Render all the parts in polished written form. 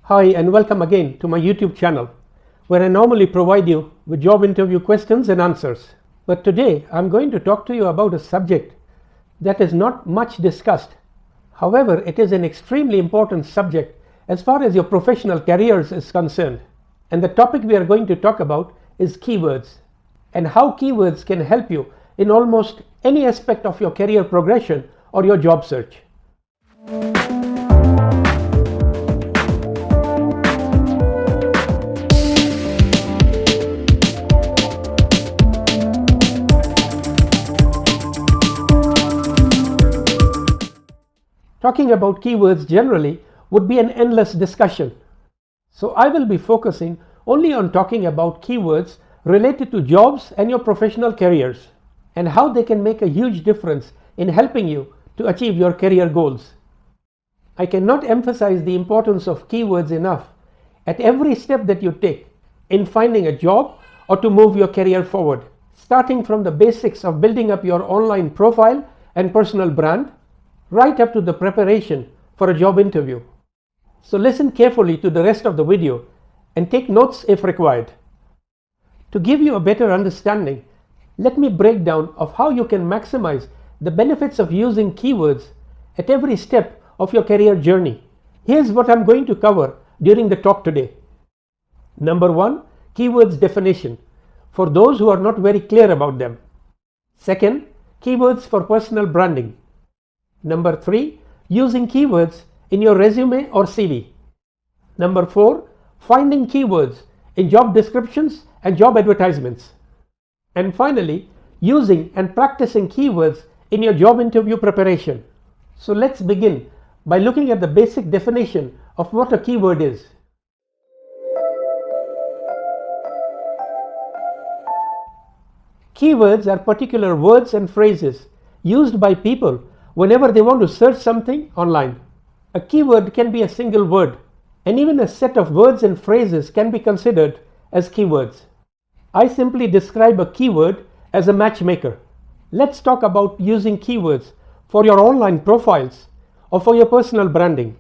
Hi and welcome again to my YouTube channel, where I normally provide you with job interview questions and answers. But today I'm going to talk to you about a subject that is not much discussed. However, it is an extremely important subject as far as your professional careers is concerned. And the topic we are going to talk about is keywords, and how keywords can help you in almost any aspect of your career progression or your job search. Talking about keywords generally would be an endless discussion. So I will be focusing only on talking about keywords related to jobs and your professional careers, and how they can make a huge difference in helping you to achieve your career goals. I cannot emphasize the importance of keywords enough at every step that you take in finding a job or to move your career forward, starting from the basics of building up your online profile and personal brand, right up to the preparation for a job interview. So listen carefully to the rest of the video and take notes if required. To give you a better understanding, let me break down of how you can maximize the benefits of using keywords at every step of your career journey. Here's what I'm going to cover during the talk today. Number 1, keywords definition, for those who are not very clear about them. Second, keywords for personal branding. Number 3, using keywords in your resume or CV. Number 4, finding keywords in job descriptions and job advertisements. And finally, using and practicing keywords in your job interview preparation. So let's begin by looking at the basic definition of what a keyword is. Keywords are particular words and phrases used by people whenever they want to search something online. A keyword can be a single word, and even a set of words and phrases can be considered as keywords. I simply describe a keyword as a matchmaker. Let's talk about using keywords for your online profiles or for your personal branding.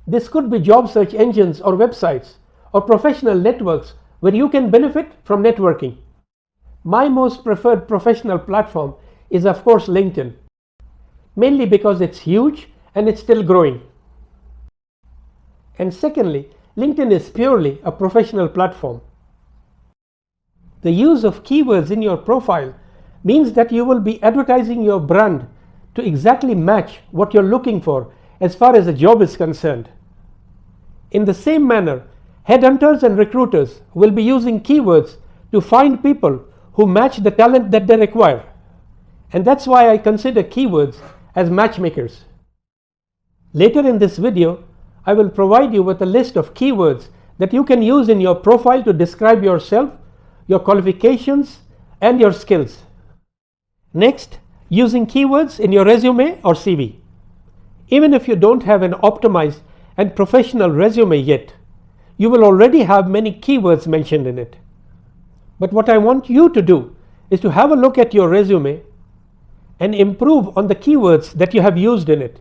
This could be job search engines or websites or professional networks where you can benefit from networking. My most preferred professional platform is, of course, LinkedIn, mainly because it's huge and it's still growing. And secondly, LinkedIn is purely a professional platform. The use of keywords in your profile means that you will be advertising your brand to exactly match what you're looking for as far as a job is concerned. In the same manner, headhunters and recruiters will be using keywords to find people who match the talent that they require. And that's why I consider keywords as matchmakers. Later in this video, I will provide you with a list of keywords that you can use in your profile to describe yourself, your qualifications, and your skills. Next, using keywords in your resume or CV. Even if you don't have an optimized and professional resume yet, you will already have many keywords mentioned in it. But what I want you to do is to have a look at your resume and improve on the keywords that you have used in it.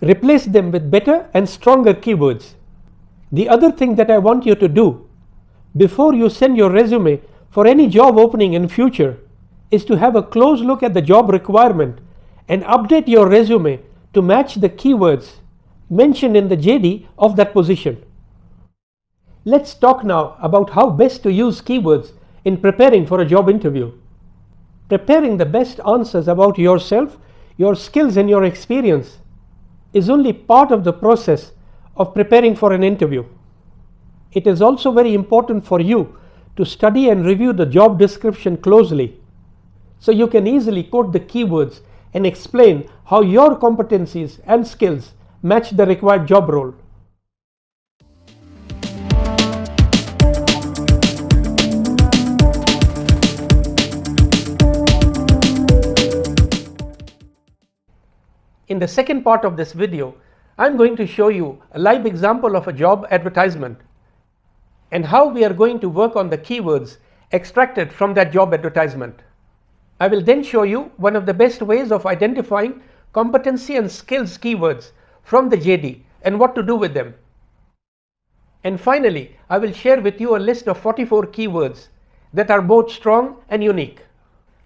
Replace them with better and stronger keywords. The other thing that I want you to do before you send your resume for any job opening in future is to have a close look at the job requirement and update your resume to match the keywords mentioned in the JD of that position. Let's talk now about how best to use keywords in preparing for a job interview. Preparing the best answers about yourself, your skills, and your experience is only part of the process of preparing for an interview. It is also very important for you to study and review the job description closely, so you can easily quote the keywords and explain how your competencies and skills match the required job role. In the second part of this video, I'm going to show you a live example of a job advertisement and how we are going to work on the keywords extracted from that job advertisement. I will then show you one of the best ways of identifying competency and skills keywords from the JD and what to do with them. And finally, I will share with you a list of 44 keywords that are both strong and unique.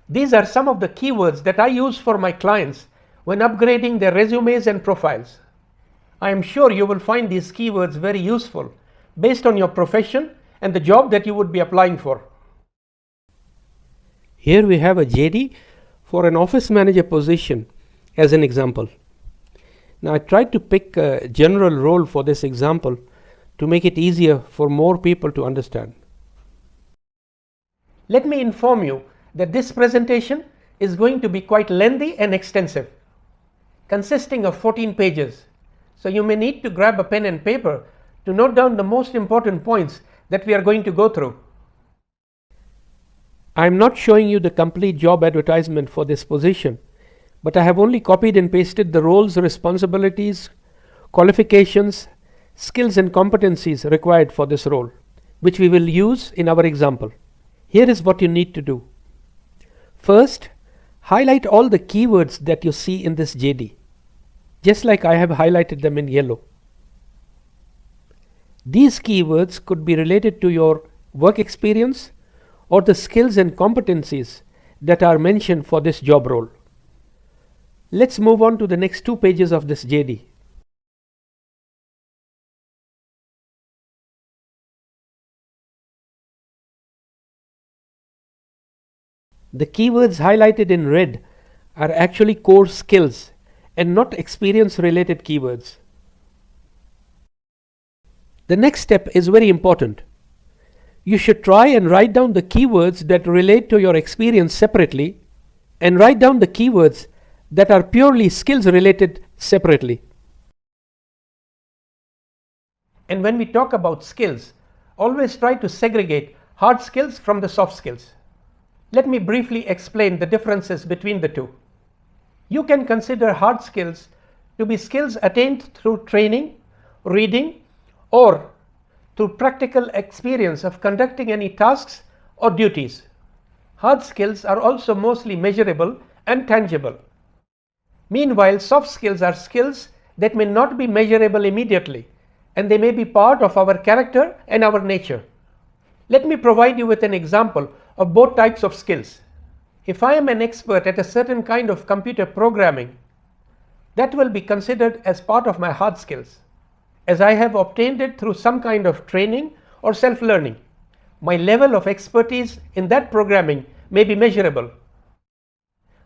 These are some of the keywords that I use for my clients when upgrading their resumes and profiles. I am sure you will find these keywords very useful based on your profession and the job that you would be applying for. Here we have a JD for an office manager position as an example. Now I tried to pick a general role for this example to make it easier for more people to understand. Let me inform you that this presentation is going to be quite lengthy and extensive, consisting of 14 pages. So you may need to grab a pen and paper to note down the most important points that we are going to go through. I am not showing you the complete job advertisement for this position, but I have only copied and pasted the roles, responsibilities, qualifications, skills and competencies required for this role, which we will use in our example. Here is what you need to do. First, highlight all the keywords that you see in this JD, just like I have highlighted them in yellow. These keywords could be related to your work experience or the skills and competencies that are mentioned for this job role. Let's move on to the next 2 pages of this JD. The keywords highlighted in red are actually core skills and not experience related keywords. The next step is very important. You should try and write down the keywords that relate to your experience separately and write down the keywords that are purely skills related separately. And when we talk about skills, always try to segregate hard skills from the soft skills. Let me briefly explain the differences between the two. You can consider hard skills to be skills attained through training, reading, or through practical experience of conducting any tasks or duties. Hard skills are also mostly measurable and tangible. Meanwhile, soft skills are skills that may not be measurable immediately, and they may be part of our character and our nature. Let me provide you with an example of both types of skills. If I am an expert at a certain kind of computer programming, that will be considered as part of my hard skills, as I have obtained it through some kind of training or self-learning. My level of expertise in that programming may be measurable.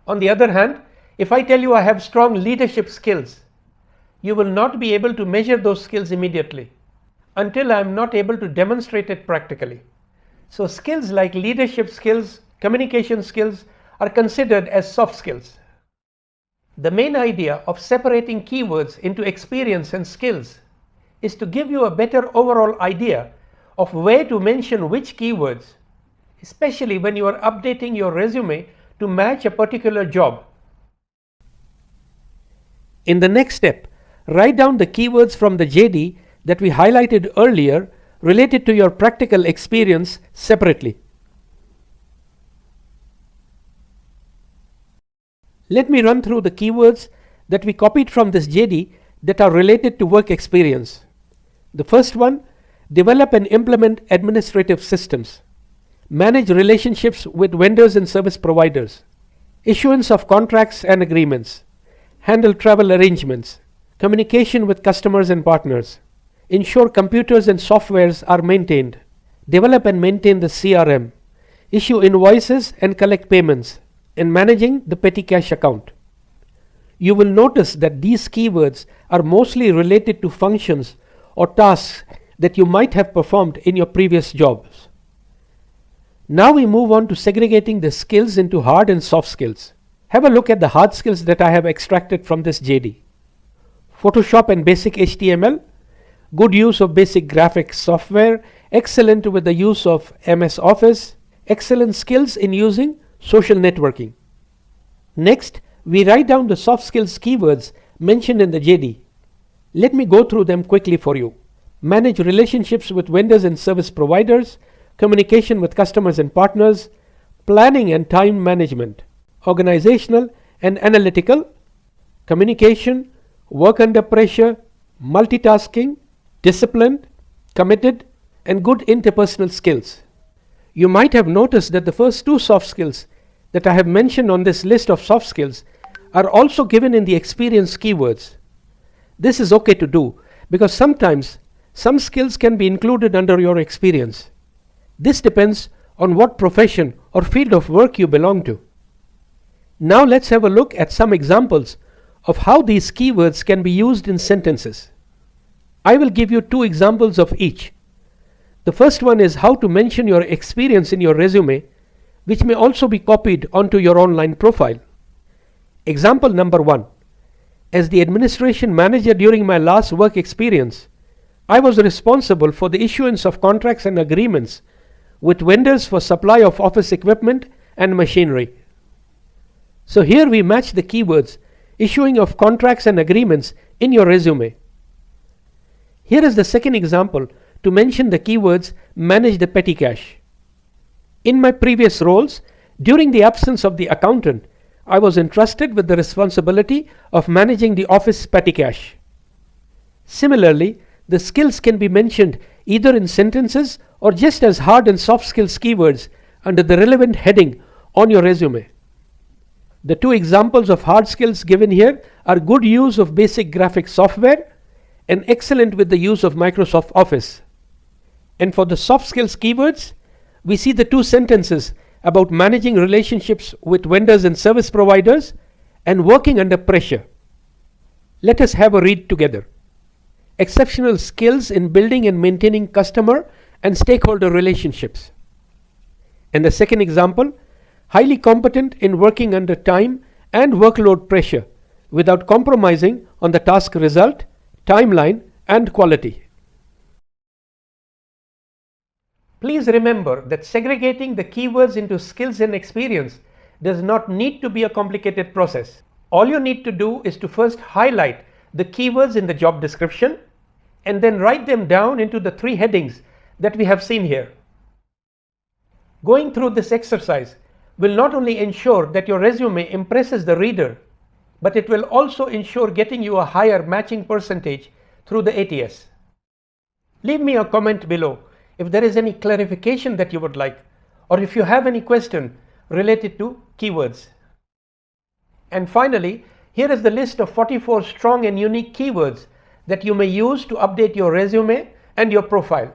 On the other hand, if I tell you I have strong leadership skills, you will not be able to measure those skills immediately until I am not able to demonstrate it practically. So skills like leadership skills, communication skills are considered as soft skills. The main idea of separating keywords into experience and skills is to give you a better overall idea of where to mention which keywords, especially when you are updating your resume to match a particular job. In the next step, write down the keywords from the JD that we highlighted earlier related to your practical experience separately. Let me run through the keywords that we copied from this JD that are related to work experience. The first one, develop and implement administrative systems, manage relationships with vendors and service providers, issuance of contracts and agreements, handle travel arrangements, communication with customers and partners, ensure computers and softwares are maintained, develop and maintain the CRM, issue invoices and collect payments, and managing the petty cash account. You will notice that these keywords are mostly related to functions or tasks that you might have performed in your previous jobs. Now we move on to segregating the skills into hard and soft skills. Have a look at the hard skills that I have extracted from this JD. Photoshop and basic HTML, good use of basic graphics software, excellent with the use of MS Office, excellent skills in using social networking. Next, we write down the soft skills keywords mentioned in the JD. Let me go through them quickly for you. Manage relationships with vendors and service providers, communication with customers and partners, planning and time management, organizational and analytical, communication, work under pressure, multitasking, discipline, committed, and good interpersonal skills. You might have noticed that the first two soft skills that I have mentioned on this list of soft skills are also given in the experience keywords. This is okay to do because sometimes some skills can be included under your experience. This depends on what profession or field of work you belong to. Now let's have a look at some examples of how these keywords can be used in sentences. I will give you two examples of each. The first one is how to mention your experience in your resume, which may also be copied onto your online profile. Example number 1. As the administration manager during my last work experience, I was responsible for the issuance of contracts and agreements with vendors for supply of office equipment and machinery. So here we match the keywords issuing of contracts and agreements in your resume. Here is the second example to mention the keywords manage the petty cash. In my previous roles, during the absence of the accountant, I was entrusted with the responsibility of managing the office petty cash. Similarly, the skills can be mentioned either in sentences or just as hard and soft skills keywords under the relevant heading on your resume. The two examples of hard skills given here are good use of basic graphic software and excellent with the use of Microsoft Office. And for the soft skills keywords, we see the two sentences about managing relationships with vendors and service providers and working under pressure. Let us have a read together. Exceptional skills in building and maintaining customer and stakeholder relationships. And the second example, highly competent in working under time and workload pressure without compromising on the task result, timeline, and quality. Please remember that segregating the keywords into skills and experience does not need to be a complicated process. All you need to do is to first highlight the keywords in the job description and then write them down into the three headings that we have seen here. Going through this exercise will not only ensure that your resume impresses the reader, but it will also ensure getting you a higher matching percentage through the ATS. Leave me a comment below if there is any clarification that you would like, or if you have any question related to keywords. And finally, here is the list of 44 strong and unique keywords that you may use to update your resume and your profile.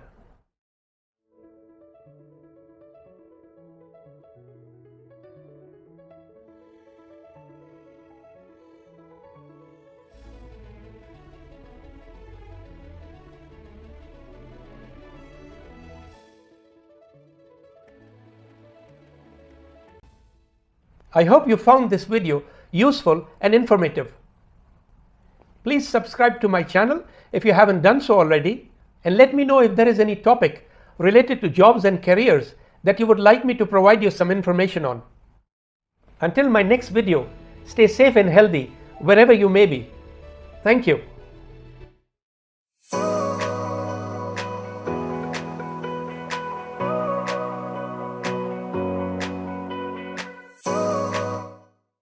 I hope you found this video useful and informative. Please subscribe to my channel if you haven't done so already, and let me know if there is any topic related to jobs and careers that you would like me to provide you some information on. Until my next video, stay safe and healthy wherever you may be. Thank you.